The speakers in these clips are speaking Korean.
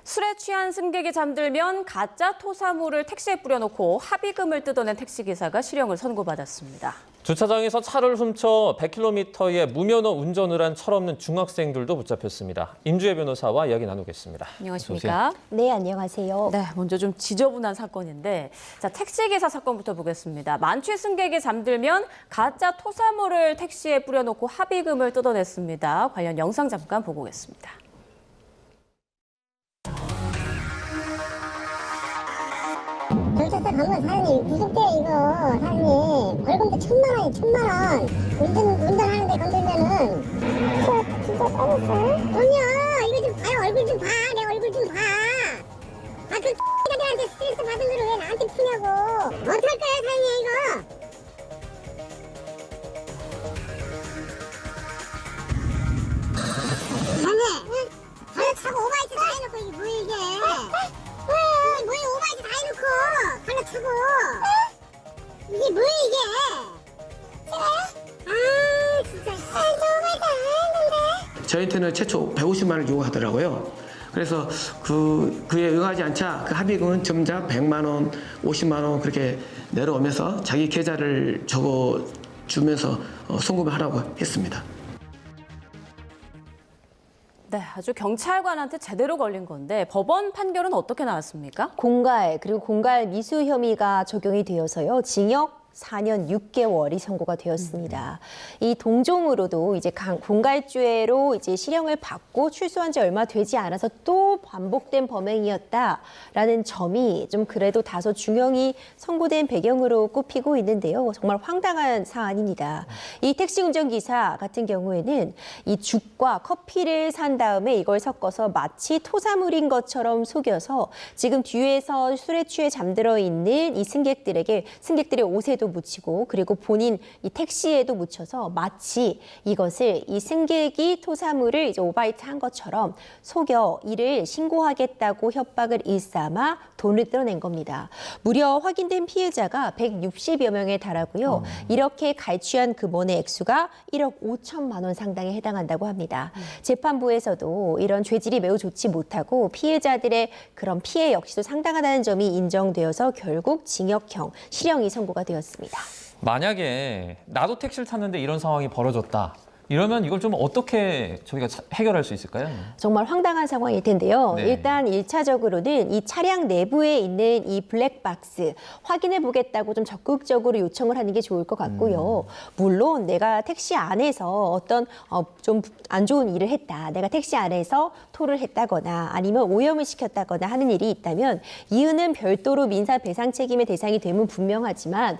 술에 취한 승객이 잠들면 가짜 토사물을 택시에 뿌려놓고 합의금을 뜯어낸 택시기사가 실형을 선고받았습니다. 주차장에서 차를 훔쳐 100km의 무면허 운전을 한 철없는 중학생들도 붙잡혔습니다. 임주혜 변호사와 이야기 나누겠습니다. 안녕하십니까? 네, 안녕하세요. 네, 먼저 좀 지저분한 사건인데, 자, 택시기사 사건부터 보겠습니다. 만취 승객이 잠들면 가짜 토사물을 택시에 뿌려놓고 합의금을 뜯어냈습니다. 관련 영상 잠깐 보고 오겠습니다. 경찰서 가면 사장님 구속돼 이거 사장님 벌금도 1,000만 원이 1,000만 원 운전하는데 건들면은 진짜 싸웠어요? 아니야 이거 좀 봐요 얼굴 좀 봐 내 얼굴 좀봐 아 그 X들한테 스트레스 받은 거를 왜 나한테 푸냐고 어떡할까요 사장님 이거 사장님 발로 차고 오바이트 다 해놓고 이게 뭐야 이게 뭐야 오바이트 다 해놓고 발로 차고 이게 뭐야 이게 아 진짜 오바이트 안 했는데 저희한테는 최초 150만 원을 요구하더라고요. 그래서 그에 응하지 않자 그 합의금은 점자 100만 원, 50만 원 그렇게 내려오면서 자기 계좌를 적어 주면서 송금을 하라고 했습니다. 네, 아주 경찰관한테 제대로 걸린 건데 법원 판결은 어떻게 나왔습니까? 공갈 그리고 공갈 미수 혐의가 적용이 되어서요. 징역 4년 6개월이 선고가 되었습니다. 이 동종으로도 이제 공갈죄로 이제 실형을 받고 출소한 지 얼마 되지 않아서 또 반복된 범행이었다라는 점이 좀 그래도 다소 중형이 선고된 배경으로 꼽히고 있는데요. 정말 황당한 사안입니다. 이 택시 운전기사 같은 경우에는 이 죽과 커피를 산 다음에 이걸 섞어서 마치 토사물인 것처럼 속여서 지금 뒤에서 술에 취해 잠들어 있는 이 승객들의 옷에도 묻히고 그리고 본인 이 택시에도 묻혀서 마치 이것을 이 승객이 토사물을 이제 오바이트 한 것처럼 속여 이를 신고하겠다고 협박을 일삼아 돈을 뜯어낸 겁니다. 무려 확인된 피해자가 160여 명에 달하고요. 이렇게 갈취한 금원의 액수가 1억 5천만 원 상당에 해당한다고 합니다. 재판부에서도 이런 죄질이 매우 좋지 못하고 피해자들의 그런 피해 역시도 상당하다는 점이 인정되어서 결국 징역형, 실형이 선고가 되었습니다. 만약에 나도 택시를 탔는데 이런 상황이 벌어졌다. 이러면 이걸 좀 어떻게 저희가 해결할 수 있을까요? 정말 황당한 상황일 텐데요. 네. 일단 1차적으로는 이 차량 내부에 있는 이 블랙박스 확인해 보겠다고 좀 적극적으로 요청을 하는 게 좋을 것 같고요. 물론 내가 택시 안에서 어떤 좀 안 좋은 일을 했다. 내가 택시 안에서 토를 했다거나 아니면 오염을 시켰다거나 하는 일이 있다면 이유는 별도로 민사 배상 책임의 대상이 되면 분명하지만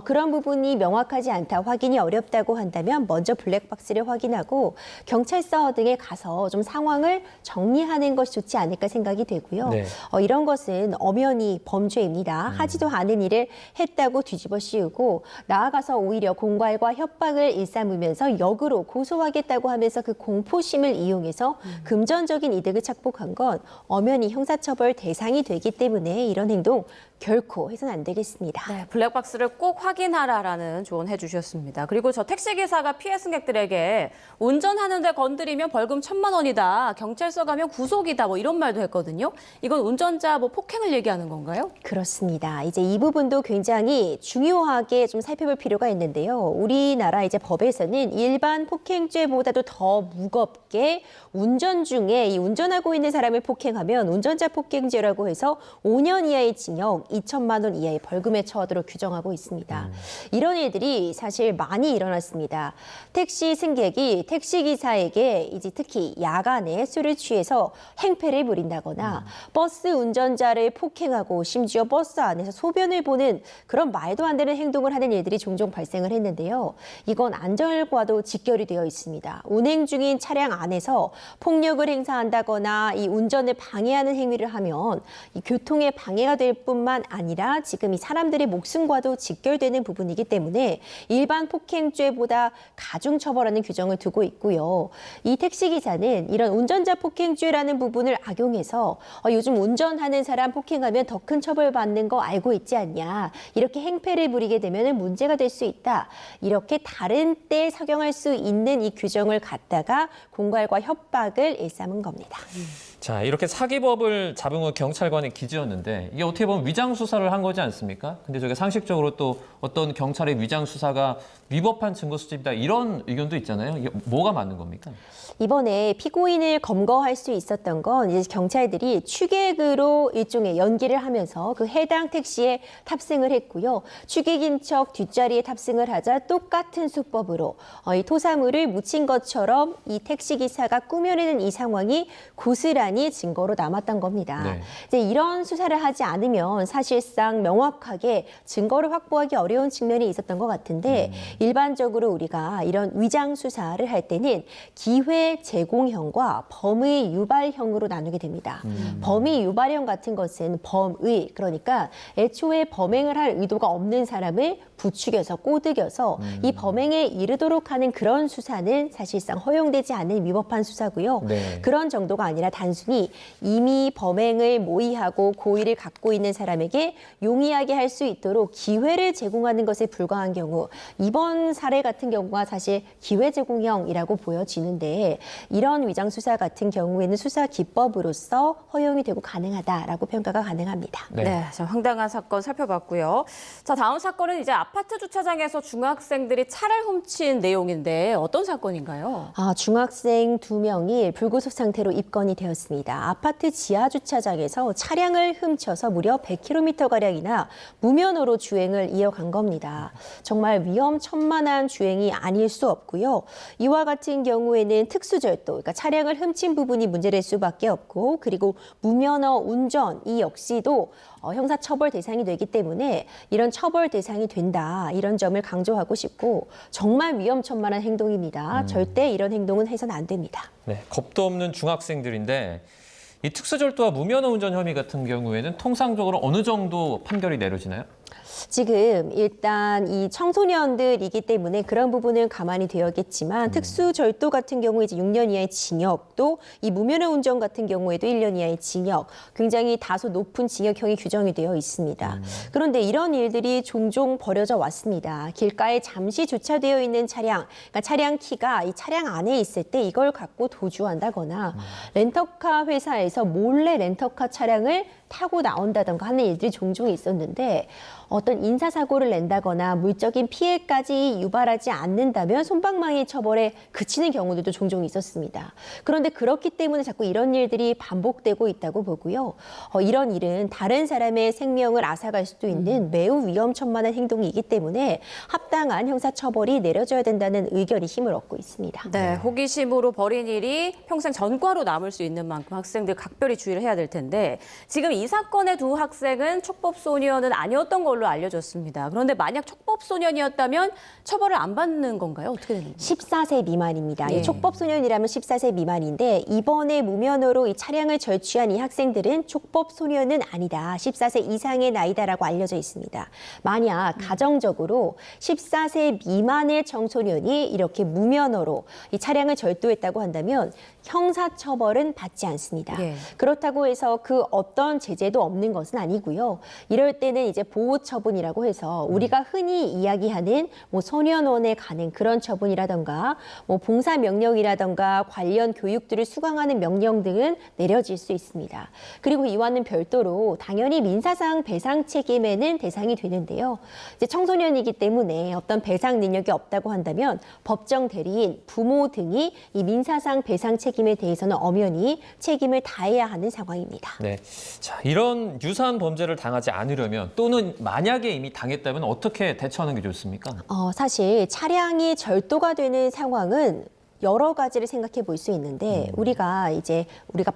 그런 부분이 명확하지 않다. 확인이 어렵다고 한다면 먼저 블랙박스를 확인하고 경찰서 등에 가서 좀 상황을 정리하는 것이 좋지 않을까 생각이 되고요. 네. 이런 것은 엄연히 범죄입니다. 하지도 않은 일을 했다고 뒤집어 씌우고 나아가서 오히려 공갈과 협박을 일삼으면서 역으로 고소하겠다고 하면서 그 공포심을 이용해서 금전적인 이득을 착복한 건 엄연히 형사처벌 대상이 되기 때문에 이런 행동 결코 해서는 안 되겠습니다. 네, 블랙박스를 꼭 확인하라라는 조언 해주셨습니다. 그리고 저 택시기사가 피해 승객들에게 운전하는데 건드리면 벌금 1,000만 원이다. 경찰서 가면 구속이다. 뭐 이런 말도 했거든요. 이건 운전자 폭행을 얘기하는 건가요? 그렇습니다. 이제 이 부분도 굉장히 중요하게 좀 살펴볼 필요가 있는데요. 우리나라 이제 법에서는 일반 폭행죄보다도 더 무겁게 운전 중에 이 운전하고 있는 사람을 폭행하면 운전자 폭행죄라고 해서 5년 이하의 징역, 2천만 원 이하의 벌금에 처하도록 규정하고 있습니다. 이런 일들이 사실 많이 일어났습니다. 택시 승객이 택시기사에게 이제 특히 야간에 술을 취해서 행패를 부린다거나 버스 운전자를 폭행하고 심지어 버스 안에서 소변을 보는 그런 말도 안 되는 행동을 하는 일들이 종종 발생을 했는데요. 이건 안전과도 직결이 되어 있습니다. 운행 중인 차량 안에서 폭력을 행사한다거나 이 운전을 방해하는 행위를 하면 이 교통에 방해가 될 뿐만 아니라 지금 이 사람들의 목숨과도 직결되는 부분이기 때문에 일반 폭행죄보다 가중 처벌하는 규정을 두고 있고요. 이 택시기사는 이런 운전자 폭행죄라는 부분을 악용해서 요즘 운전하는 사람 폭행하면 더 큰 처벌받는 거 알고 있지 않냐. 이렇게 행패를 부리게 되면 문제가 될 수 있다. 이렇게 다른 때 적용할 수 있는 이 규정을 갖다가 공갈과 협박을 일삼은 겁니다. 자, 이렇게 사기법을 잡은 건 경찰관의 기지였는데 이게 어떻게 보면 위장 수사를 한 거지 않습니까? 근데 저게 상식적으로 또 어떤 경찰의 위장 수사가 위법한 증거 수집이다 이런 의견도 있잖아요. 이게 뭐가 맞는 겁니까? 이번에 피고인을 검거할 수 있었던 건 이제 경찰들이 취객으로 일종의 연기를 하면서 그 해당 택시에 탑승을 했고요. 취객인 척 뒷자리에 탑승을 하자 똑같은 수법으로 이 토사물을 묻힌 것처럼 이 택시기사가 꾸며내는 이 상황이 고스란히 증거로 남았던 겁니다. 네. 이제 이런 수사를 하지 않으면 사실상 명확하게 증거를 확보하기 어려운 측면이 있었던 것 같은데 일반적으로 우리가 이런 위장 수사를 할 때는 기회 제공형과 범의 유발형으로 나누게 됩니다. 범의 유발형 같은 것은 범의, 그러니까 애초에 범행을 할 의도가 없는 사람을 부추겨서 꼬드겨서 이 범행에 이르도록 하는 그런 수사는 사실상 허용되지 않는 위법한 수사고요. 네. 그런 정도가 아니라 단순히 이미 범행을 모의하고 고의를 갖고 있는 사람에게 용이하게 할 수 있도록 기회를 제공하는 것에 불과한 경우, 이번 사례 같은 경우가 사실 기회 제공형이라고 보여지는데 이런 위장 수사 같은 경우에는 수사 기법으로서 허용이 되고 가능하다라고 평가가 가능합니다. 네, 자, 황당한 사건 살펴봤고요. 자, 다음 사건은 이제 아파트 주차장에서 중학생들이 차를 훔친 내용인데 어떤 사건인가요? 중학생 2명이 불구속 상태로 입건이 되었습니다. 아파트 지하 주차장에서 차량을 훔쳐서 무려 100km가량이나 무면허로 주행을 이어간 겁니다. 정말 위험천만한 주행이 아닐 수 없고요. 이와 같은 경우에는 특수절도, 그러니까 차량을 훔친 부분이 문제될 수밖에 없고, 그리고 무면허 운전 이 역시도 형사처벌 대상이 되기 때문에 이런 처벌 대상이 된다, 이런 점을 강조하고 싶고 정말 위험천만한 행동입니다. 절대 이런 행동은 해서는 안 됩니다. 네, 겁도 없는 중학생들인데 이 특수절도와 무면허 운전 혐의 같은 경우에는 통상적으로 어느 정도 판결이 내려지나요? 지금 일단 이 청소년들이기 때문에 그런 부분은 가만히 되어야겠지만 특수절도 같은 경우에 이제 6년 이하의 징역, 또 이 무면허 운전 같은 경우에도 1년 이하의 징역, 굉장히 다소 높은 징역형이 규정이 되어 있습니다. 그런데 이런 일들이 종종 벌어져 왔습니다. 길가에 잠시 주차되어 있는 차량, 그러니까 차량 키가 이 차량 안에 있을 때 이걸 갖고 도주한다거나 렌터카 회사에서 몰래 렌터카 차량을 타고 나온다던가 하는 일들이 종종 있었는데 어떤 인사사고를 낸다거나 물적인 피해까지 유발하지 않는다면 솜방망이 처벌에 그치는 경우들도 종종 있었습니다. 그런데 그렇기 때문에 자꾸 이런 일들이 반복되고 있다고 보고요. 이런 일은 다른 사람의 생명을 앗아갈 수도 있는 매우 위험천만한 행동이기 때문에 합당한 형사처벌이 내려져야 된다는 의견이 힘을 얻고 있습니다. 네, 호기심으로 벌인 일이 평생 전과로 남을 수 있는 만큼 학생들 각별히 주의를 해야 될 텐데 지금 이 사건의 두 학생은 촉법소년은 아니었던 걸로 알려졌습니다. 그런데 만약 촉법소년이었다면 처벌을 안 받는 건가요? 어떻게 되는 건가요? 14세 미만입니다. 예. 이 촉법소년이라면 14세 미만인데 이번에 무면허로 이 차량을 절취한 이 학생들은 촉법소년은 아니다. 14세 이상의 나이다라고 알려져 있습니다. 만약 가정적으로 14세 미만의 청소년이 이렇게 무면허로 이 차량을 절도했다고 한다면 형사처벌은 받지 않습니다. 예. 그렇다고 해서 그 어떤 제재도 없는 것은 아니고요. 이럴 때는 이제 보호처분이라고 해서 우리가 흔히 이야기하는 뭐 소년원에 가는 그런 처분이라던가 뭐 봉사명령이라던가 관련 교육들을 수강하는 명령 등은 내려질 수 있습니다. 그리고 이와는 별도로 당연히 민사상 배상 책임에는 대상이 되는데요. 이제 청소년이기 때문에 어떤 배상 능력이 없다고 한다면 법정 대리인, 부모 등이 이 민사상 배상 책임에 대해서는 엄연히 책임을 다해야 하는 상황입니다. 네, 자 이런 유사한 범죄를 당하지 않으려면 또는 만약에 이미 당했다면 어떻게 대처하는 게 좋습니까? 사실 차량이 절도가 되는 상황은 여러 가지를 생각해 볼 수 있는데 우리가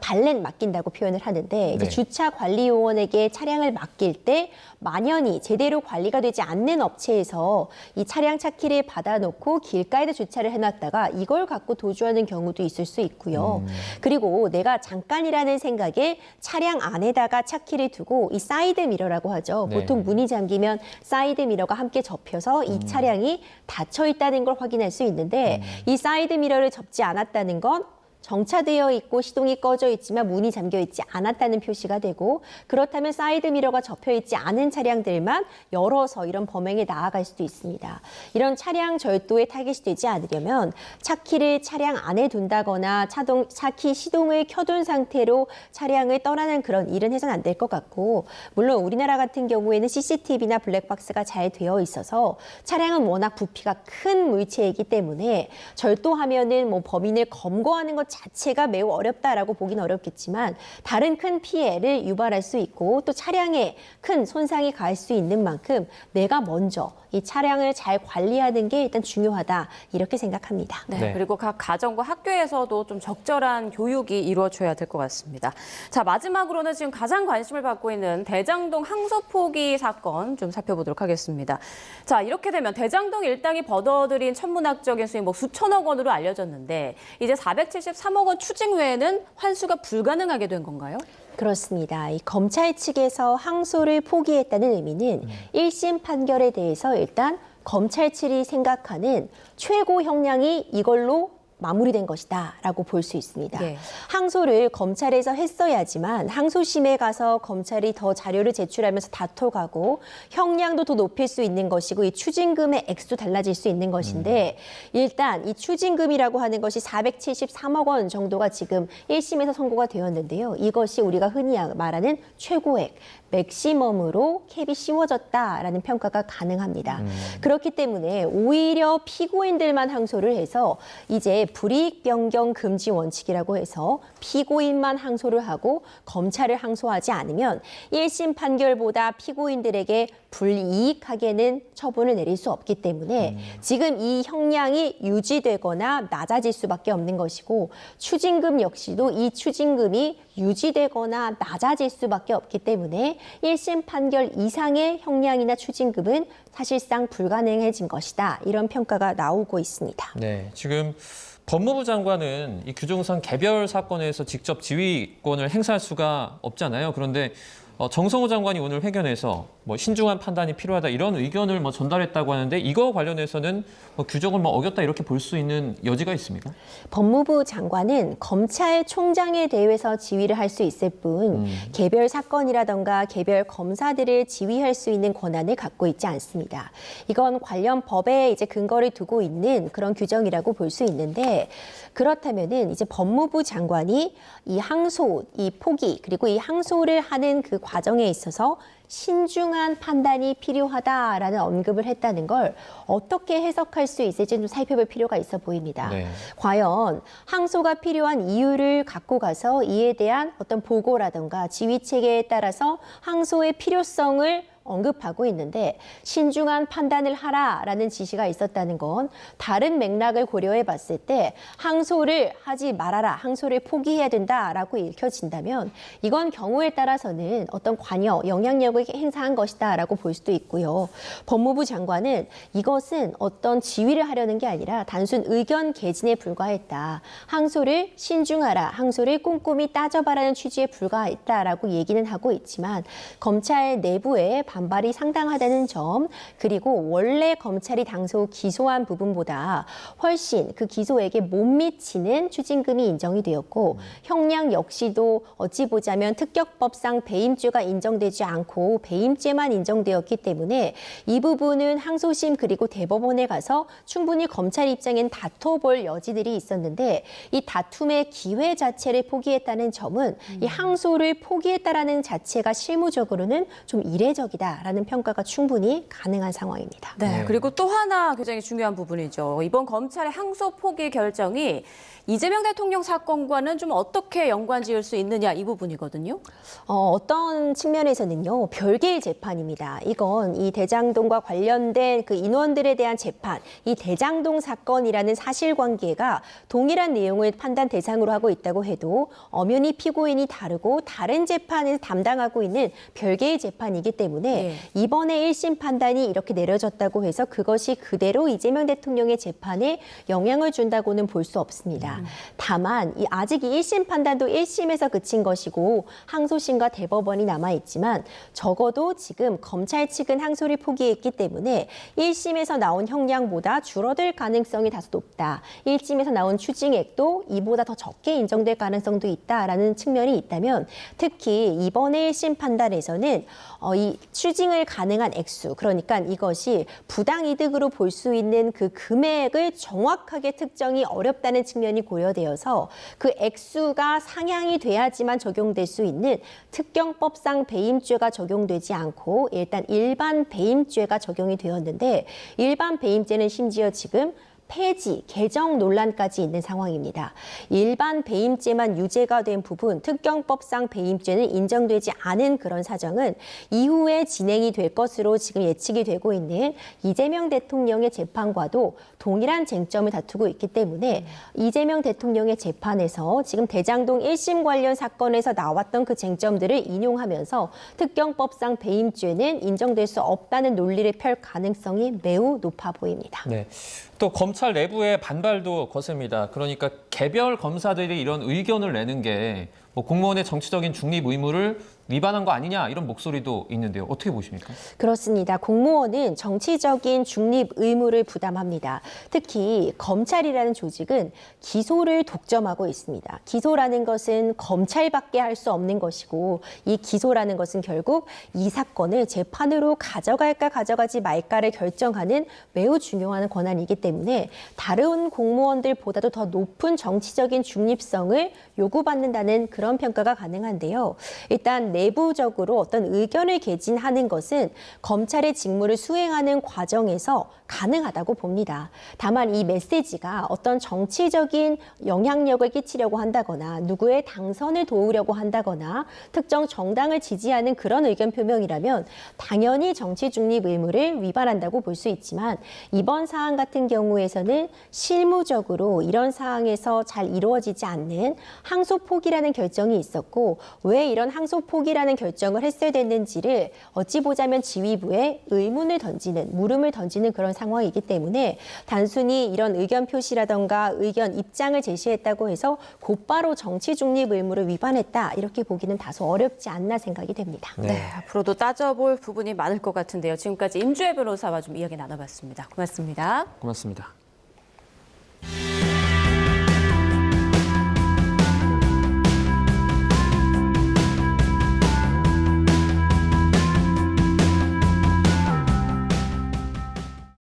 발렛 맡긴다고 표현을 하는데 이제 네. 주차관리요원에게 차량을 맡길 때 만연히 제대로 관리가 되지 않는 업체에서 이 차량 차 키를 받아놓고 길가에다 주차를 해놨다가 이걸 갖고 도주하는 경우도 있을 수 있고요. 그리고 내가 잠깐이라는 생각에 차량 안에다가 차 키를 두고 이 사이드 미러라고 하죠. 네. 보통 문이 잠기면 사이드 미러가 함께 접혀서 이 차량이 닫혀 있다는 걸 확인할 수 있는데 이 사이드 미러를 접지 않았다는 건 정차되어 있고 시동이 꺼져 있지만 문이 잠겨 있지 않았다는 표시가 되고 그렇다면 사이드미러가 접혀 있지 않은 차량들만 열어서 이런 범행에 나아갈 수도 있습니다. 이런 차량 절도에 타겟이 되지 않으려면 차키를 차량 안에 둔다거나 차키 시동을 켜둔 상태로 차량을 떠나는 그런 일은 해서는 안 될 것 같고 물론 우리나라 같은 경우에는 CCTV나 블랙박스가 잘 되어 있어서 차량은 워낙 부피가 큰 물체이기 때문에 절도하면은 뭐 범인을 검거하는 것 자체가 매우 어렵다라고 보기는 어렵겠지만 다른 큰 피해를 유발할 수 있고 또 차량에 큰 손상이 갈 수 있는 만큼 내가 먼저 이 차량을 잘 관리하는 게 일단 중요하다 이렇게 생각합니다. 네, 그리고 각 가정과 학교에서도 좀 적절한 교육이 이루어져야 될 것 같습니다. 자, 마지막으로는 지금 가장 관심을 받고 있는 대장동 항소 포기 사건 좀 살펴보도록 하겠습니다. 자, 이렇게 되면 대장동 일당이 벌어들인 천문학적인 수익 뭐 수천억 원으로 알려졌는데 이제 473억 원 추징 외에는 환수가 불가능하게 된 건가요? 그렇습니다. 이 검찰 측에서 항소를 포기했다는 의미는 1심 판결에 대해서 일단 검찰 측이 생각하는 최고 형량이 이걸로 마무리된 것이다라고 볼 수 있습니다. 네. 항소를 검찰에서 했어야지만 항소심에 가서 검찰이 더 자료를 제출하면서 다퉈가고 형량도 더 높일 수 있는 것이고 이 추징금의 액수도 달라질 수 있는 것인데 일단 이 추징금이라고 하는 것이 473억 원 정도가 지금 1심에서 선고가 되었는데요. 이것이 우리가 흔히 말하는 최고액, 맥시멈으로 캡이 씌워졌다라는 평가가 가능합니다. 그렇기 때문에 오히려 피고인들만 항소를 해서 이제 불이익 변경 금지 원칙이라고 해서 피고인만 항소를 하고 검찰을 항소하지 않으면 1심 판결보다 피고인들에게 불이익하게는 처분을 내릴 수 없기 때문에 지금 이 형량이 유지되거나 낮아질 수밖에 없는 것이고 추징금 역시도 이 추징금이 유지되거나 낮아질 수밖에 없기 때문에 1심 판결 이상의 형량이나 추징금은 사실상 불가능해진 것이다. 이런 평가가 나오고 있습니다. 네, 지금 법무부 장관은 이 규정상 개별 사건에서 직접 지휘권을 행사할 수가 없잖아요. 그런데 정성호 장관이 오늘 회견에서 뭐 신중한 판단이 필요하다 이런 의견을 뭐 전달했다고 하는데 이거 관련해서는 뭐 규정을 뭐 어겼다 이렇게 볼 수 있는 여지가 있습니까? 법무부 장관은 검찰총장에 대해서 지휘를 할 수 있을 뿐 개별 사건이라던가 개별 검사들을 지휘할 수 있는 권한을 갖고 있지 않습니다. 이건 관련 법에 이제 근거를 두고 있는 그런 규정이라고 볼 수 있는데 그렇다면은 이제 법무부 장관이 이 항소, 이 포기 그리고 이 항소를 하는 그 과정에 있어서 신중한 판단이 필요하다라는 언급을 했다는 걸 어떻게 해석할 수 있을지 좀 살펴볼 필요가 있어 보입니다. 네. 과연 항소가 필요한 이유를 갖고 가서 이에 대한 어떤 보고라든가 지휘 체계에 따라서 항소의 필요성을 언급하고 있는데 신중한 판단을 하라라는 지시가 있었다는 건 다른 맥락을 고려해 봤을 때 항소를 하지 말아라, 항소를 포기해야 된다라고 읽혀진다면 이건 경우에 따라서는 어떤 관여, 영향력을 행사한 것이다라고 볼 수도 있고요. 법무부 장관은 이것은 어떤 지휘를 하려는 게 아니라 단순 의견 개진에 불과했다. 항소를 신중하라, 항소를 꼼꼼히 따져봐라는 취지에 불과했다라고 얘기는 하고 있지만 검찰 내부에 반발이 상당하다는 점 그리고 원래 검찰이 당소 기소한 부분보다 훨씬 그 기소액에 못 미치는 추징금이 인정이 되었고 형량 역시도 어찌 보자면 특격법상 배임죄가 인정되지 않고 배임죄만 인정되었기 때문에 이 부분은 항소심 그리고 대법원에 가서 충분히 검찰 입장엔 다퉈볼 여지들이 있었는데 이 다툼의 기회 자체를 포기했다는 점은 이 항소를 포기했다라는 자체가 실무적으로는 좀 이례적이다. 라는 평가가 충분히 가능한 상황입니다. 네, 그리고 또 하나 굉장히 중요한 부분이죠. 이번 검찰의 항소 포기 결정이 이재명 대통령 사건과는 좀 어떻게 연관 지을 수 있느냐 이 부분이거든요. 어떤 측면에서는요. 별개의 재판입니다. 이건 이 대장동과 관련된 그 인원들에 대한 재판, 이 대장동 사건이라는 사실관계가 동일한 내용을 판단 대상으로 하고 있다고 해도 엄연히 피고인이 다르고 다른 재판을 담당하고 있는 별개의 재판이기 때문에 때문에 이번에 1심 판단이 이렇게 내려졌다고 해서 그것이 그대로 이재명 대통령의 재판에 영향을 준다고는 볼 수 없습니다. 다만 아직 이 1심 판단도 1심에서 그친 것이고 항소심과 대법원이 남아있지만 적어도 지금 검찰 측은 항소를 포기했기 때문에 1심에서 나온 형량보다 줄어들 가능성이 다소 높다. 1심에서 나온 추징액도 이보다 더 적게 인정될 가능성도 있다라는 측면이 있다면 특히 이번에 1심 판단에서는 이 추징을 가능한 액수, 그러니까 이것이 부당이득으로 볼 수 있는 그 금액을 정확하게 특정이 어렵다는 측면이 고려되어서 그 액수가 상향이 돼야지만 적용될 수 있는 특경법상 배임죄가 적용되지 않고 일단 일반 배임죄가 적용이 되었는데 일반 배임죄는 심지어 지금 폐지, 개정 논란까지 있는 상황입니다. 일반 배임죄만 유죄가 된 부분, 특경법상 배임죄는 인정되지 않은 그런 사정은 이후에 진행이 될 것으로 지금 예측이 되고 있는 이재명 대통령의 재판과도 동일한 쟁점을 다투고 있기 때문에 이재명 대통령의 재판에서 지금 대장동 1심 관련 사건에서 나왔던 그 쟁점들을 인용하면서 특경법상 배임죄는 인정될 수 없다는 논리를 펼 가능성이 매우 높아 보입니다. 네. 또 검찰 내부의 반발도 거셉니다. 그러니까 개별 검사들이 이런 의견을 내는 게 뭐 공무원의 정치적인 중립 의무를 위반한 거 아니냐 이런 목소리도 있는데요. 어떻게 보십니까? 그렇습니다. 공무원은 정치적인 중립 의무를 부담합니다. 특히 검찰이라는 조직은 기소를 독점하고 있습니다. 기소라는 것은 검찰밖에 할 수 없는 것이고 이 기소라는 것은 결국 이 사건을 재판으로 가져갈까 가져가지 말까를 결정하는 매우 중요한 권한이기 때문에 다른 공무원들보다도 더 높은 정치적인 중립성을 요구받는다는 그런 평가가 가능한데요. 일단 내부적으로 어떤 의견을 개진하는 것은 검찰의 직무를 수행하는 과정에서 가능하다고 봅니다. 다만 이 메시지가 어떤 정치적인 영향력을 끼치려고 한다거나 누구의 당선을 도우려고 한다거나 특정 정당을 지지하는 그런 의견 표명이라면 당연히 정치 중립 의무를 위반한다고 볼 수 있지만 이번 사안 같은 경우에서는 실무적으로 이런 사항에서 잘 이루어지지 않는 항소 포기라는 결정이 있었고 왜 이런 항소 포기라는 결정을 했어야 됐는지를 어찌 보자면 지휘부에 의문을 던지는 물음을 던지는 그런 상황이기 때문에 단순히 이런 의견 표시라던가 의견 입장을 제시했다고 해서 곧바로 정치 중립 의무를 위반했다 이렇게 보기는 다소 어렵지 않나 생각이 됩니다. 네, 앞으로도 따져볼 부분이 많을 것 같은데요. 지금까지 임주혜 변호사와 좀 이야기 나눠봤습니다. 고맙습니다. 고맙습니다.